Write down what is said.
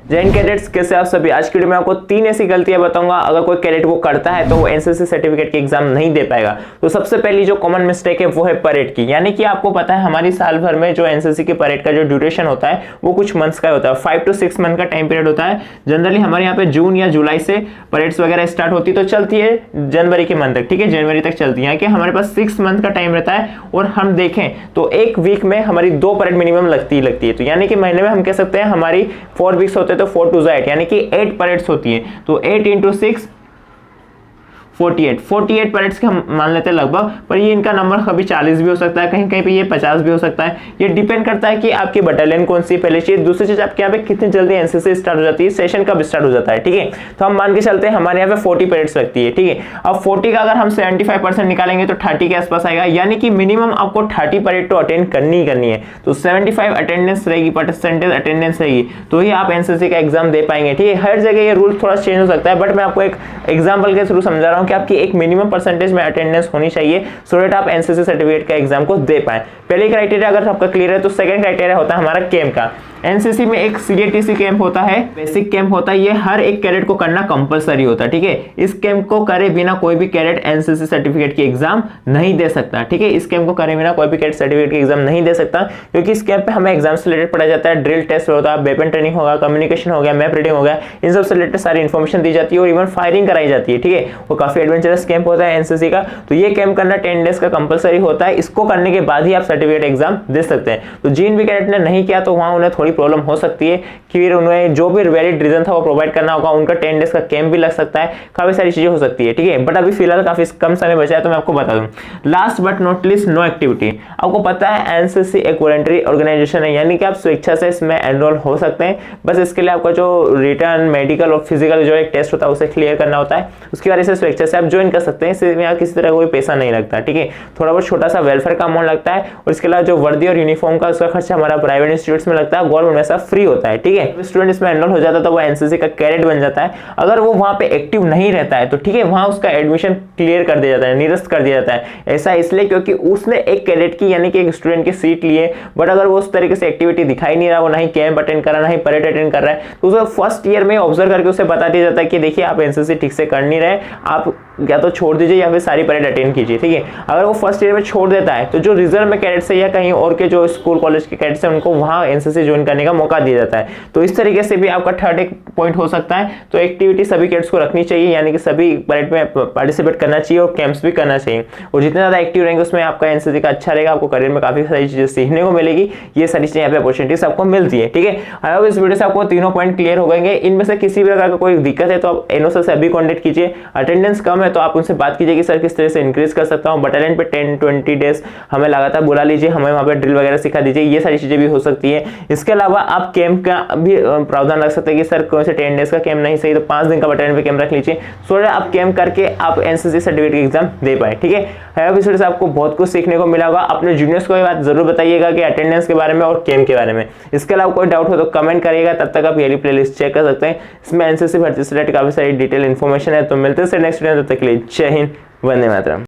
जय हिंद कैडेट्स, कैसे आप सभी। आज की वीडियो में आपको 3 ऐसी गलतियां बताऊंगा, अगर कोई कैडेट वो करता है तो वो एनसीसी सर्टिफिकेट की एग्जाम नहीं दे पाएगा। तो सबसे पहली जो कॉमन मिस्टेक है वो है परेड की। यानी कि आपको पता है हमारी साल भर में जो एनसीसी की परेड का जो ड्यूरेशन होता है वो कुछ मंथ्स का होता है, 5 to 6 मंथ का टाइम पीरियड होता है। जनरली हमारे यहाँ पे जून या जुलाई से परेड्स वगैरह स्टार्ट होती है, तो चलती है जनवरी के मंथ तक, ठीक है, जनवरी तक चलती है। कि हमारे पास 6 मंथ का टाइम रहता है और हम देखें तो एक वीक में हमारी 2 परेड मिनिमम लगती है। तो यानी कि महीने में हम कह सकते हैं हमारी 4 वीक्स होते हैं, तो 4 to 8 यानी कि 8 परेड्स होती है। तो 8 into 6 48 परेड्स के हम मान लेते हैं लगभग, पर ये इनका नंबर कभी 40 भी हो सकता है, कहीं कहीं पे ये 50 भी हो सकता है। ये डिपेंड करता है कि आपकी बटालियन कौन सी पहले चीज। दूसरी चीज आपके यहाँ पे कितनी जल्दी एनसीसी स्टार्ट हो जाती है, सेशन कब स्टार्ट हो जाता है, ठीक है। तो हम मान के चलते हैं हमारे यहाँ पे 40 परेड्स लगती है, ठीक है। अब 40 का अगर हम 75% निकालेंगे तो 30 के आसपास आएगा, यानी कि मिनिमम आपको 30 परेड तो अटेंड करनी ही करनी है। तो 75 अटेंडेंस रहेगी, परसेंटेज अटेंडेंस रहेगी, तो ही आप एनसीसी का एग्जाम दे पाएंगे, ठीक है। हर जगह ये रूल थोड़ा चेंज हो सकता है, बट मैं आपको एक एग्जाम्पल के थ्रू समझा रहा हूँ कि आपकी एक मिनिमम परसेंटेज में अटेंडेंस होनी चाहिए, सो दैट आप एनसीसी सर्टिफिकेट का एग्जाम को दे पाए। पहले क्राइटेरिया अगर आपका क्लियर है तो सेकंड क्राइटेरिया होता है हमारा कैंप का। एनसीसी में एक सीएटीसी कैंप होता है, बेसिक कैंप होता है, ये हर एक कैडेट को करना कंपलसरी होता है, ठीक है। इस कैंप को करे बिना कोई भी कैडेट एनसीसी सर्टिफिकेट की एग्जाम नहीं दे सकता, ठीक है। इस कैंप को करे बिना कोई भी कैडेट सर्टिफिकेट की एग्जाम नहीं दे सकता, क्योंकि इस कैंप पे हमें एग्जाम से रिलेटेड पढ़ाया जाता है, ड्रिल टेस्ट होता है, वेपन ट्रेनिंग होगा, कम्युनिकेशन हो गया, मैप रीडिंग हो गया, इन सब से रिलेटेड सारी इन्फॉर्मेशन दी जाती है और इवन फायरिंग कराई जाती है, ठीक है। वो काफी एडवेंचरस कैंप होता है एनसीसी का। तो ये कैंप करना 10 डेज का कंपलसरी होता है। इसको करने के बाद ही आप सर्टिफिकेट एग्जाम दे सकते हैं। तो जिन भी कैडेट ने नहीं किया तो वहां उन्हें थोड़ी प्रॉब्लम हो सकती है कि फिर उन्हें जो भी वैलिड रीजन था वो प्रोवाइड करना होगा, उनका 10 डेज का कैंप भी लग सकता है, काफी सारी चीजें हो सकती है, ठीक है। बट अभी फिलहाल काफी कम समय बचा है तो मैं आपको बता दूं, last but not least no activity. आपको पता है एनसीसी एक वॉलंटरी ऑर्गेनाइजेशन है, यानी कि आप स्वेच्छा से इसमें एनरोल हो सकते हैं। बस इसके लिए आपका जो रिटर्न, मेडिकल और फिजिकल जो एक टेस्ट होता है उसे क्लियर करना होता है, उसकी वजह से स्वेच्छा से आप ज्वाइन कर सकते हैं। इसमें यहाँ किसी तरह कोई पैसा नहीं लगता, ठीक है। थोड़ा बहुत छोटा सा वेलफेयर का अमाउंट लगता है और इसके अलावा जो वर्दी और यूनिफॉर्म का उसका खर्चा हमारा प्राइवेट इंस्टीट्यूट्स में लगता है, गवर्नमेंट में सब फ्री होता है, ठीक है। स्टूडेंट इसमें एनरोल हो जाता है तो वो एनसीसी का कैडेट बन जाता है। अगर वो वहां पे एक्टिव नहीं रहता है तो ठीक है, वहां उसका एडमिशन क्लियर कर दिया जाता है, निरस्त कर दिया जाता है। ऐसा इसलिए क्योंकि उसने एक कैडेट की यानी कि एक स्टूडेंट की सीट ली है, बट अगर वो उस तरीके से एक्टिविटी दिखाई नहीं रहा, वो नहीं कैंप अटेंड कर रहा, नहीं परेड अटेंड कर रहा है, तो उसे फर्स्ट ईयर में ऑब्जर्व करके उसे बता दिया जाता है कि देखिए आप एनसीसी ठीक से कर नहीं रहे, आप या तो छोड़ दीजिए या फिर सारी परेड अटेंड कीजिए, ठीक है। अगर वो फर्स्ट ईयर में छोड़ देता है तो जो रिजर्व में कैडेट्स है या कहीं और के जो स्कूल कॉलेज के कैडेट्स हैं उनको वहां एनसीसी ज्वाइन करने का मौका दिया जाता है। तो इस तरीके से भी आपका थर्ड एक पॉइंट हो सकता है। तो एक्टिविटी सभी कैडेट्स को रखनी चाहिए, यानी कि सभी परेड में पार्टिसिपेट करना चाहिए और कैंप्स भी करना चाहिए। और जितने ज्यादा एक्टिव रहेंगे उसमें आपका एनसीसी का अच्छा रहेगा, आपको करियर में काफी सारी चीजें सीखने को मिलेगी। ये सारी चीजें यहाँ पे अपॉर्चुनिटीज आपको मिलती है, ठीक है। आई होप इस वीडियो से आपको तीनों पॉइंट क्लियर हो गए। इनमें से किसी भी प्रकार का कोई दिक्कत है तो आप एनओसी से अभी कॉन्टेक्ट कीजिए। अटेंडेंस कम है तो आप उनसे बात कीजिए कि सर किस तरह से इंक्रीज कर सकता हूँ। बटालियन पे 10-20 डेज हमें लगातार बुला लीजिए, हमें वहाँ पे ड्रिल वगैरह सिखा दीजिए, ये सारी चीजें भी हो सकती है। इसके अलावा आप कैंप का भी प्रावधान रख सकते हैं कि सर कौन से 10 डेज का कैंप नहीं सही तो 5 दिन का बटालियन पे कैंप रख लीजिए, सो दैट आप कैंप करके आप एनसीसी सर्टिफिकेट की एग्जाम दे पाए, ठीक है। इस वीडियो से आपको बहुत कुछ सीखने को मिला होगा। अपने जूनियर्स को ये बात जरूर बताइएगा कि अटेंडेंस के बारे में और कैंप के बारे में। इसके अलावा कोई डाउट हो तो कमेंट करिएगा। तब तक आप ये प्लेलिस्ट चेक कर सकते हैं, इसमें एनसीसी भर्ती से रिलेटेड काफी सारी डिटेल इन्फॉर्मेशन है। तो मिलते हैं नेक्स्ट वीडियो में, तब तक के लिए जय हिंद, वंदे मातरम।